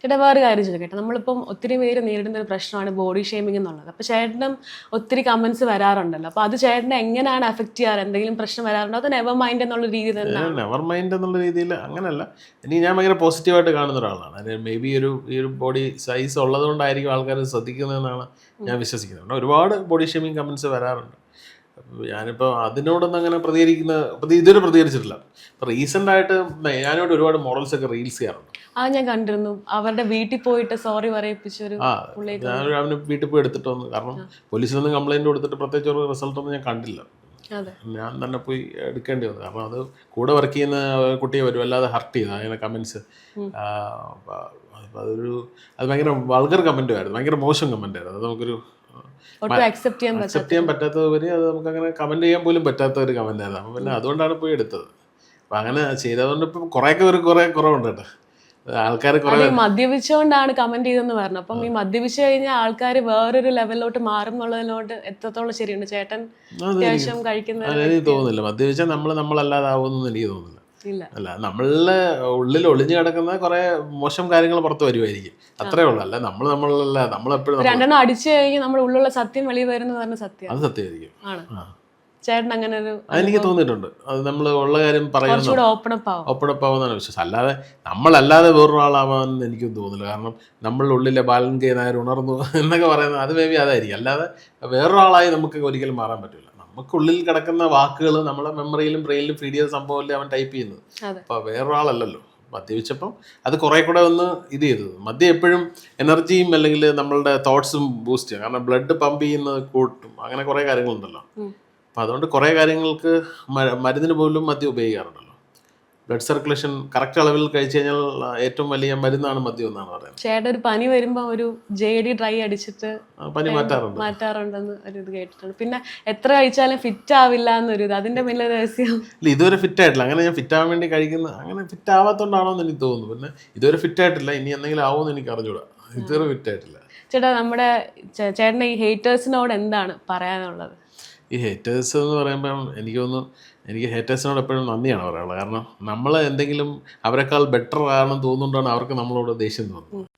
ചേട്ടാ വേറെ കാര്യം ചോദിക്കട്ടെ, നമ്മളിപ്പം ഒത്തിരി പേര് നേരിടുന്ന ഒരു പ്രശ്നമാണ് ബോഡി ഷേമിംഗ് എന്നുള്ളത്. അപ്പോൾ ചേട്ടനും ഒത്തിരി കമന്റ്സ് വരാറുണ്ടല്ലോ, അപ്പോൾ അത് ചേട്ടനെ എങ്ങനെയാണ് അഫക്റ്റ് ചെയ്യാറ്? എന്തെങ്കിലും പ്രശ്നം വരാറുണ്ടോ അത് നെവർ മൈൻഡ് എന്നുള്ള രീതിയിൽ തന്നെ? നെവർ മൈൻഡ് എന്നുള്ള രീതിയിൽ അങ്ങനെയല്ല. ഞാൻ ഭയങ്കര പോസിറ്റീവായിട്ട് കാണുന്ന ഒരാളാണ്. അതിന് മേ ബി ഈ ഒരു ബോഡി സൈസ് ഉള്ളതുകൊണ്ടായിരിക്കും ആൾക്കാർ ശ്രദ്ധിക്കുന്നതെന്നാണ് ഞാൻ വിശ്വസിക്കുന്നത്. ഒരുപാട് ബോഡി ഷേമിങ് കമന്റ്സ് വരാറുണ്ട്. ഞാനിപ്പോൾ അതിനോടൊന്നും അങ്ങനെ ഇതുവരെ പ്രതികരിച്ചിട്ടില്ല. ഇപ്പോൾ റീസെൻ്റായിട്ട് ഞാനിവിടെ ഒരുപാട് മോഡൽസൊക്കെ റീൽസ് ചെയ്യാറുണ്ട്. ഞാൻ കണ്ടിരുന്നു, അവരുടെ വീട്ടിൽ പോയിട്ട് സോറി പറയിപ്പിച്ചൊരു ഞാൻ അവന് വീട്ടിൽ പോയി എടുത്തിട്ട് വന്നു. കാരണം പോലീസിനൊന്നും കംപ്ലൈൻറ്റ് കൊടുത്തിട്ട് പ്രത്യേകിച്ച് ഒരു റിസൾട്ടൊന്നും ഞാൻ കണ്ടില്ല. ഞാൻ തന്നെ പോയി എടുക്കേണ്ടി വന്നു. കാരണം അത് കൂടെ വർക്ക് ചെയ്യുന്ന കുട്ടിയെ വരും അല്ലാതെ ഹർട്ട് ചെയ്തു അങ്ങനെ കമൻറ്റ്സ്. അത് ഭയങ്കര വൾഗർ കമൻറ്റും ആയിരുന്നു, ഭയങ്കര മോശം കമൻ്റ് ആയിരുന്നു. അത് നമുക്കൊരു അക്സെപ്റ്റ് ചെയ്യാൻ പറ്റാത്തവര്, അത് നമുക്കങ്ങനെ കമൻറ്റ് ചെയ്യാൻ പോലും പറ്റാത്ത ഒരു കമൻ്റ് ആയിരുന്നു. അപ്പം പിന്നെ അതുകൊണ്ടാണ് പോയി എടുത്തത്. അപ്പം അങ്ങനെ ചെയ്തതുകൊണ്ട് ഇപ്പം കുറേ കുറവുണ്ട് കേട്ടോ. ആൾക്കാർ മദ്യപിച്ചുകൊണ്ടാണ് കമന്റ് ചെയ്തെന്ന് പറഞ്ഞു. അപ്പം ഈ മദ്യപിച്ചു കഴിഞ്ഞാൽ ആൾക്കാർ വേറൊരു ലെവലിലോട്ട് മാറും എന്നുള്ളതിനോട് എത്രത്തോളം ശരിയുണ്ട്? ചേട്ടൻ അത്യാവശ്യം കഴിക്കുന്നത് എനിക്ക് തോന്നുന്നില്ല. മദ്യപിച്ചാൽ നമ്മളല്ലാതാവുമെന്ന് എനിക്ക് തോന്നുന്നില്ല. അല്ല, നമ്മളുടെ ഉള്ളിൽ ഒളിഞ്ഞു കിടക്കുന്ന കുറെ മോശം കാര്യങ്ങൾ പുറത്ത് വരുമായിരിക്കും, അത്രേ ഉള്ളൂ. അല്ല നമ്മളെപ്പോഴും രണ്ടെണ്ണം അടിച്ചു കഴിഞ്ഞാൽ നമ്മുടെ ഉള്ളിലുള്ള സത്യം വെളിയിൽ വരുന്നത് പറഞ്ഞ സത്യം അത് സത്യമായിരിക്കും. ചേട്ടൻ അങ്ങനെ ഒരു അതെനിക്ക് തോന്നിയിട്ടുണ്ട്. അത് നമ്മൾ ഉള്ള കാര്യം പറയുന്നത് ഓപ്പൺ അപ്പ് ആവുമെന്നാണ് വിശ്വാസം. അല്ലാതെ നമ്മളല്ലാതെ വേറൊരാളാവാന്ന് എനിക്കും തോന്നില്ല. കാരണം നമ്മളുടെ ഉള്ളിലെ ബാലൻകെ നായർ ഉണർന്നു എന്നൊക്കെ പറയുന്നത് അത് മേ ബി അതായിരിക്കും. അല്ലാതെ വേറൊരാളായി നമുക്ക് ഒരിക്കലും മാറാൻ പറ്റില്ല. നമുക്കുള്ളിൽ കിടക്കുന്ന വാക്കുകൾ നമ്മളെ മെമ്മറിയിലും ബ്രെയിനിലും ഫീഡ് ചെയ്ത സംഭവമല്ലേ അവൻ ടൈപ്പ് ചെയ്യുന്നത്. അപ്പോൾ വേറൊരാളല്ലല്ലോ. മദ്യപിച്ചപ്പം അത് കുറെ കൂടെ ഒന്ന് ഇത് ചെയ്തത്. മദ്യം എപ്പോഴും എനർജിയും അല്ലെങ്കിൽ നമ്മളുടെ തോട്ട്സും ബൂസ്റ്റ് ചെയ്യും. കാരണം ബ്ലഡ് പമ്പ് ചെയ്യുന്നത് കൂട്ടും, അങ്ങനെ കുറേ കാര്യങ്ങളുണ്ടല്ലോ. അപ്പം അതുകൊണ്ട് കുറേ കാര്യങ്ങൾക്ക് മരുന്നിന് പോലും മദ്യം ഉപയോഗിക്കാറുണ്ടല്ലോ. ബ്ലഡ് സർക്കുലേഷൻ കറക്റ്റ് അളവിൽ കഴിച്ചു കഴിഞ്ഞാൽ ഏറ്റവും വലിയ മരുന്നാണ് മദ്യം എന്നാണ് പറയുന്നത്. ചേട്ടൻ ഒരു പനി വരുമ്പോൾ ഒരു JD ഡ്രൈ അടിച്ചിട്ട് പനി മാറ്റാറുണ്ടെന്ന് ഒരു ഇത് കേട്ടിട്ടുണ്ട്. പിന്നെ എത്ര കഴിച്ചാലും ഫിറ്റ് ആവില്ല എന്നൊരു ഇത്, അതിന്റെ വലിയ രഹസ്യം. ഇല്ല, ഇതുവരെ ഫിറ്റ് ആയിട്ടില്ല. അങ്ങനെ ഞാൻ ഫിറ്റ് ആവാൻ വേണ്ടി കഴിക്കുന്ന അങ്ങനെ ഫിറ്റ് ആവാത്തോണ്ടാണോ എന്ന് എനിക്ക് തോന്നുന്നു. പിന്നെ ഇതുവരെ ഫിറ്റ് ആയിട്ടില്ല. ഇനി എന്തെങ്കിലും ആവുമെന്ന് എനിക്ക് അറിഞ്ഞൂടാ. ഇതുവരെ ഫിറ്റ് ആയിട്ടില്ല. ചേട്ടാ, നമ്മുടെ ചേട്ടനെ ഈ ഹേറ്റേഴ്സിനോട് എന്താണ് പറയാനുള്ളത്? ഈ ഹേറ്റേഴ്സ് എന്ന് പറയുമ്പം എനിക്ക് തോന്നുന്നു, എനിക്ക് ഹേറ്റേഴ്സിനോട് എപ്പോഴും നന്ദിയാണ് പറയാനുള്ളത്. കാരണം നമ്മൾ എന്തെങ്കിലും അവരെക്കാൾ ബെറ്റർ ആണെന്ന് തോന്നുന്നുകൊണ്ടാണ് അവർക്ക് നമ്മളോട് ദേഷ്യം തോന്നുന്നത്.